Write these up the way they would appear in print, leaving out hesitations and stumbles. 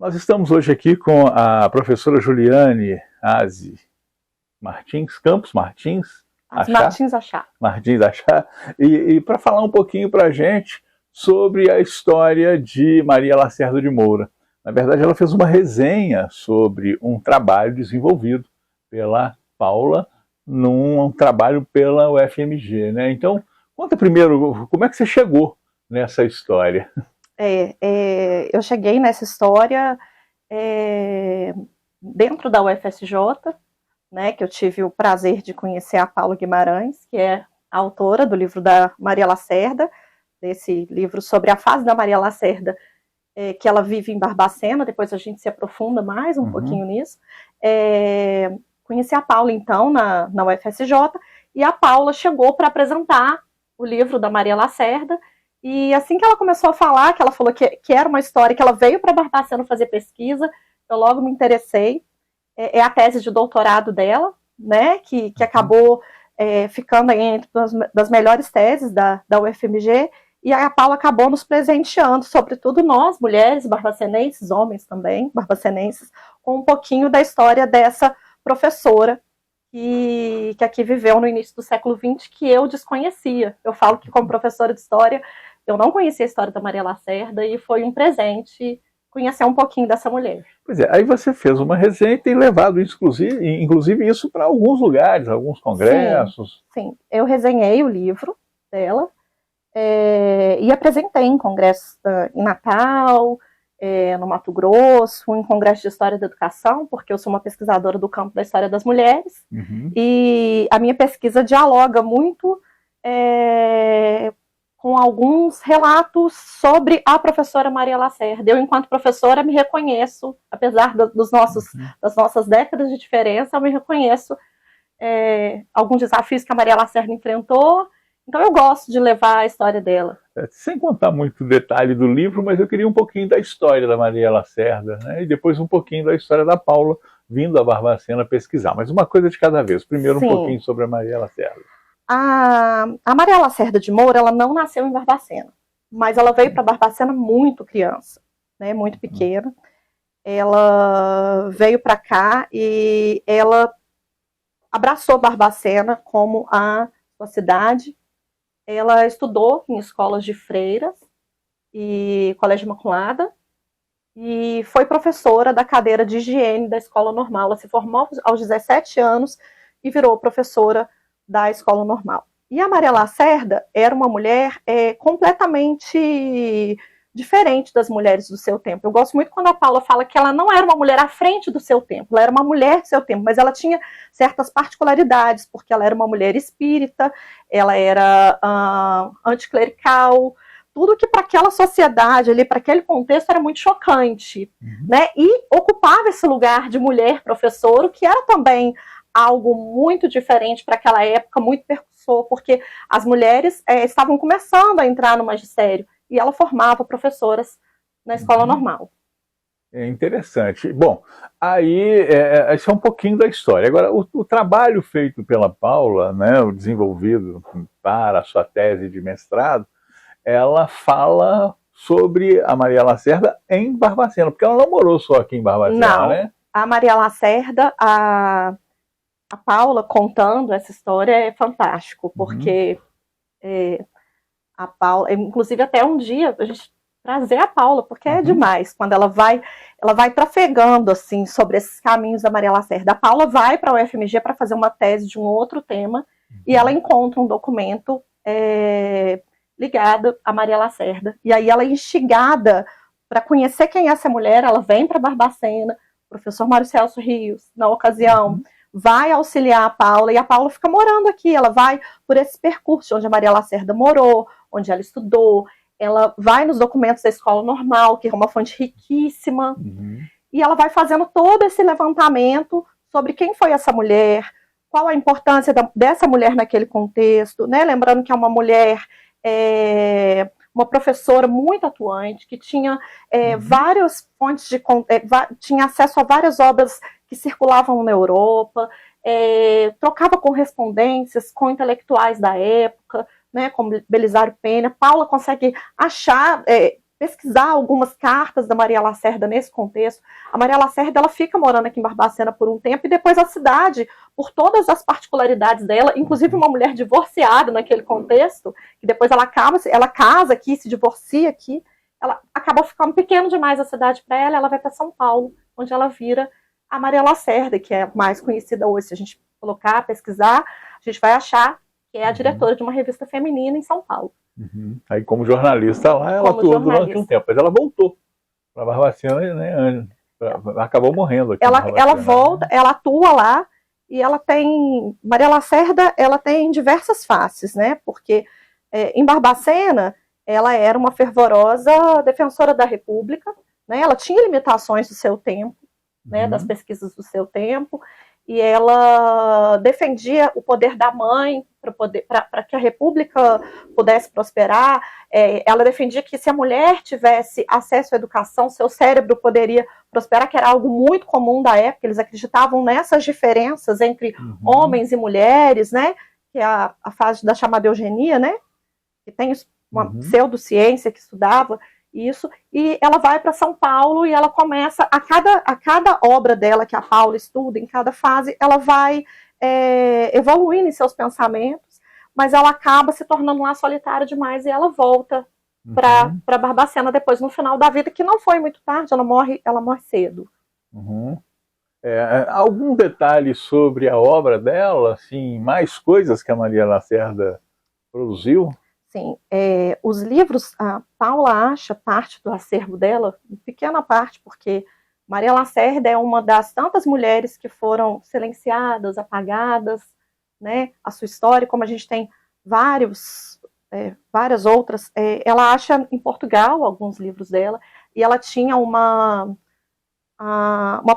Nós estamos hoje aqui com a professora Juliane Aze Martins, Campos Martins, Martins Achá. Martins Achá, e para falar um pouquinho para a gente sobre a história de Maria Lacerda de Moura. Na verdade, ela fez uma resenha sobre um trabalho desenvolvido pela Paula, num trabalho pela UFMG, né? Então, conta primeiro, como é que você chegou nessa história? Eu cheguei nessa história dentro da UFSJ, né, que eu tive o prazer de conhecer a Paula Guimarães, que é a autora do livro da Maria Lacerda, desse livro sobre a fase da Maria Lacerda, que ela vive em Barbacena. Depois a gente se aprofunda mais um pouquinho nisso. Conheci a Paula, então, na UFSJ, e a Paula chegou para apresentar o livro da Maria Lacerda. E assim que ela começou a falar, que ela falou que era uma história, que ela veio para Barbacena fazer pesquisa, eu logo me interessei. É a tese de doutorado dela, né, que acabou ficando entre das melhores teses da UFMG, e a Paula acabou nos presenteando, sobretudo nós, mulheres barbacenenses, homens também, barbacenenses, com um pouquinho da história dessa professora que aqui viveu no início do século XX, que eu desconhecia. Eu falo que, como professora de história, eu não conhecia a história da Maria Lacerda, e foi um presente conhecer um pouquinho dessa mulher. Pois é, aí você fez uma resenha e tem levado, inclusive isso para alguns lugares, alguns congressos. Sim, eu resenhei o livro dela e apresentei em congressos em Natal, no Mato Grosso, em congresso de História da Educação, porque eu sou uma pesquisadora do campo da história das mulheres, e a minha pesquisa dialoga muito com alguns relatos sobre a professora Maria Lacerda. Eu, enquanto professora, me reconheço, apesar das nossas décadas de diferença, eu me reconheço alguns desafios que a Maria Lacerda enfrentou. Então eu gosto de levar a história dela. Sem contar muito detalhe do livro, mas eu queria um pouquinho da história da Maria Lacerda, né? E depois um pouquinho da história da Paula, vindo a Barbacena pesquisar. Mas uma coisa de cada vez. Primeiro um pouquinho sobre a Maria Lacerda. A Maria Lacerda de Moura, ela não nasceu em Barbacena, mas ela veio para Barbacena muito criança, né, muito pequena. Ela veio para cá e ela abraçou Barbacena como a sua cidade. Ela estudou em escolas de freiras e Colégio Imaculada e foi professora da cadeira de higiene da Escola Normal. Ela se formou aos 17 anos e virou professora da Escola Normal. E a Maria Lacerda era uma mulher completamente diferente das mulheres do seu tempo. Eu gosto muito quando a Paula fala que ela não era uma mulher à frente do seu tempo, ela era uma mulher do seu tempo, mas ela tinha certas particularidades, porque ela era uma mulher espírita, ela era anticlerical, tudo que para aquela sociedade, ali, para aquele contexto, era muito chocante, né? E ocupava esse lugar de mulher professora, que era também algo muito diferente para aquela época, muito percussor, porque as mulheres estavam começando a entrar no magistério, e ela formava professoras na Escola Normal. É interessante. Bom, aí esse é um pouquinho da história. Agora, o trabalho feito pela Paula, né, o desenvolvido para a sua tese de mestrado, ela fala sobre a Maria Lacerda em Barbacena, porque ela não morou só aqui em Barbacena, não, né? A Maria Lacerda, a Paula contando essa história é fantástico, porque a Paula, inclusive até um dia a gente trazer a Paula, porque é demais, quando ela vai trafegando assim sobre esses caminhos da Maria Lacerda. A Paula vai para a UFMG para fazer uma tese de um outro tema, e ela encontra um documento ligado a Maria Lacerda, e aí ela é instigada para conhecer quem é essa mulher. Ela vem para Barbacena, o professor Mário Celso Rios, na ocasião, vai auxiliar a Paula, e a Paula fica morando aqui. Ela vai por esse percurso onde a Maria Lacerda morou, onde ela estudou. Ela vai nos documentos da Escola Normal, que é uma fonte riquíssima, e ela vai fazendo todo esse levantamento sobre quem foi essa mulher, qual a importância dessa mulher naquele contexto, né? Lembrando que é uma mulher, uma professora muito atuante, que tinha várias fontes tinha acesso a várias obras que circulavam na Europa, trocava correspondências com intelectuais da época, né, como Belisário Pena. Paula consegue achar pesquisar algumas cartas da Maria Lacerda nesse contexto. A Maria Lacerda, ela fica morando aqui em Barbacena por um tempo, e depois a cidade, por todas as particularidades dela, inclusive uma mulher divorciada naquele contexto, que depois ela casa aqui, se divorcia aqui, ela acaba ficando pequeno demais a cidade para ela, ela vai para São Paulo, onde ela vira a Maria Lacerda, que é mais conhecida hoje. Se a gente colocar, pesquisar, a gente vai achar que é a diretora de uma revista feminina em São Paulo. Aí, como jornalista lá, ela atuou durante um tempo, mas ela voltou para Barbacena, né? Acabou morrendo aqui. Ela volta, ela atua lá, e ela tem... Maria Lacerda, ela tem diversas faces, né? Porque em Barbacena, ela era uma fervorosa defensora da República, né? Ela tinha limitações do seu tempo, né? Das pesquisas do seu tempo, e ela defendia o poder da mãe para que a República pudesse prosperar. Ela defendia que se a mulher tivesse acesso à educação, seu cérebro poderia prosperar, que era algo muito comum da época. Eles acreditavam nessas diferenças entre homens e mulheres, né? Que é a fase da chamada eugenia, né? Que tem uma pseudociência que estudava isso, e ela vai para São Paulo e ela começa, a cada obra dela que a Paula estuda, em cada fase, ela vai evoluindo em seus pensamentos, mas ela acaba se tornando lá solitária demais, e ela volta para Barbacena depois, no final da vida, que não foi muito tarde, ela morre cedo. Algum detalhe sobre a obra dela, assim, mais coisas que a Maria Lacerda produziu? Sim, os livros, a Paula acha parte do acervo dela, pequena parte, porque Maria Lacerda é uma das tantas mulheres que foram silenciadas, apagadas, né? A sua história, como a gente tem várias outras, ela acha em Portugal alguns livros dela, e ela tinha uma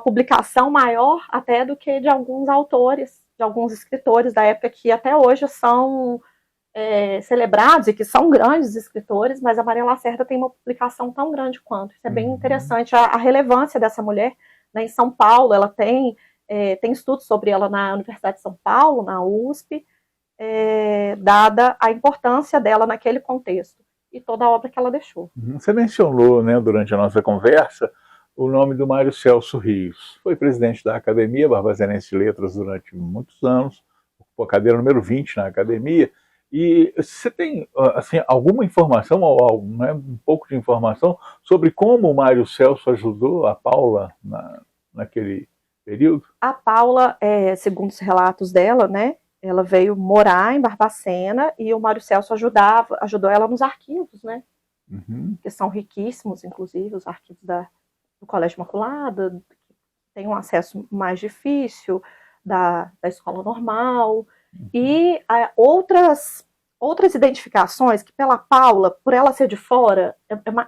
publicação maior até do que de alguns autores, de alguns escritores da época, que até hoje são celebrados e que são grandes escritores, mas a Maria Lacerda tem uma publicação tão grande quanto. Isso é bem interessante, a relevância dessa mulher, né? Em São Paulo, ela tem estudos sobre ela na Universidade de São Paulo, na USP, dada a importância dela naquele contexto e toda a obra que ela deixou. Você mencionou, né, durante a nossa conversa, o nome do Mário Celso Rios. Foi presidente da Academia Barbacenense de Letras durante muitos anos, ocupou a cadeira número 20 na Academia. E você tem, assim, alguma informação, ou né, um pouco de informação, sobre como o Mário Celso ajudou a Paula naquele período? A Paula, segundo os relatos dela, né, ela veio morar em Barbacena, e o Mário Celso ajudou ela nos arquivos, né, que são riquíssimos, inclusive, os arquivos do Colégio Imaculada, que tem um acesso mais difícil, da escola normal, e outras identificações que, pela Paula, por ela ser de fora,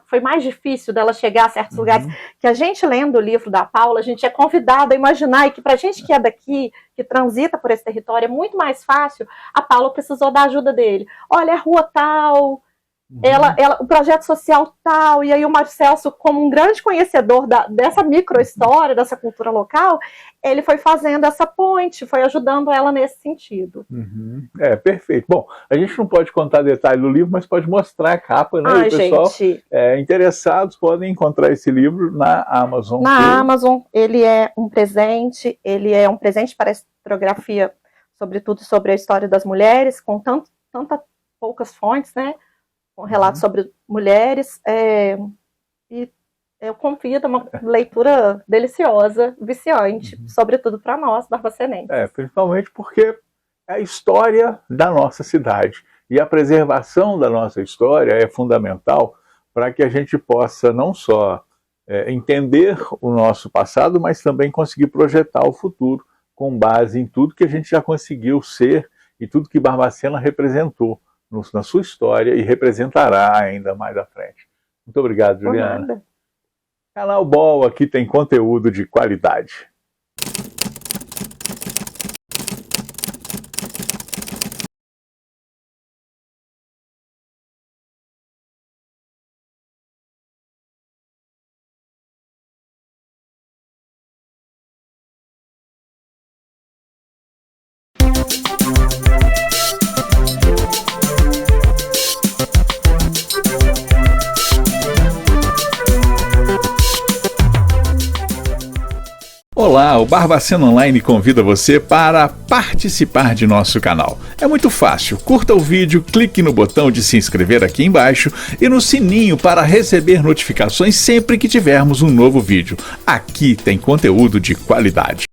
foi mais difícil dela chegar a certos lugares, que a gente, lendo o livro da Paula, a gente é convidado a imaginar, e que pra gente que é daqui, que transita por esse território, é muito mais fácil. A Paula precisou da ajuda dele. Olha, é rua tal, o projeto social tal, e aí o Mário Celso, como um grande conhecedor dessa micro-história, dessa cultura local, ele foi fazendo essa ponte, foi ajudando ela nesse sentido. Perfeito. Bom, a gente não pode contar detalhe do livro, mas pode mostrar a capa, né? Ai, e o pessoal gente, interessados podem encontrar esse livro na Amazon. Na Amazon, ele é um presente para a historiografia, sobretudo sobre a história das mulheres, com tantas poucas fontes, né? Com relatos sobre mulheres, e eu convido a uma leitura deliciosa, viciante, sobretudo para nós, barbacenenses. Principalmente porque é a história da nossa cidade, e a preservação da nossa história é fundamental para que a gente possa não só entender o nosso passado, mas também conseguir projetar o futuro com base em tudo que a gente já conseguiu ser e tudo que Barbacena representou na sua história e representará ainda mais à frente. Muito obrigado, Juliana. Canal Bol aqui tem conteúdo de qualidade. Olá, o Barbacena Online convida você para participar de nosso canal. É muito fácil, curta o vídeo, clique no botão de se inscrever aqui embaixo e no sininho para receber notificações sempre que tivermos um novo vídeo. Aqui tem conteúdo de qualidade.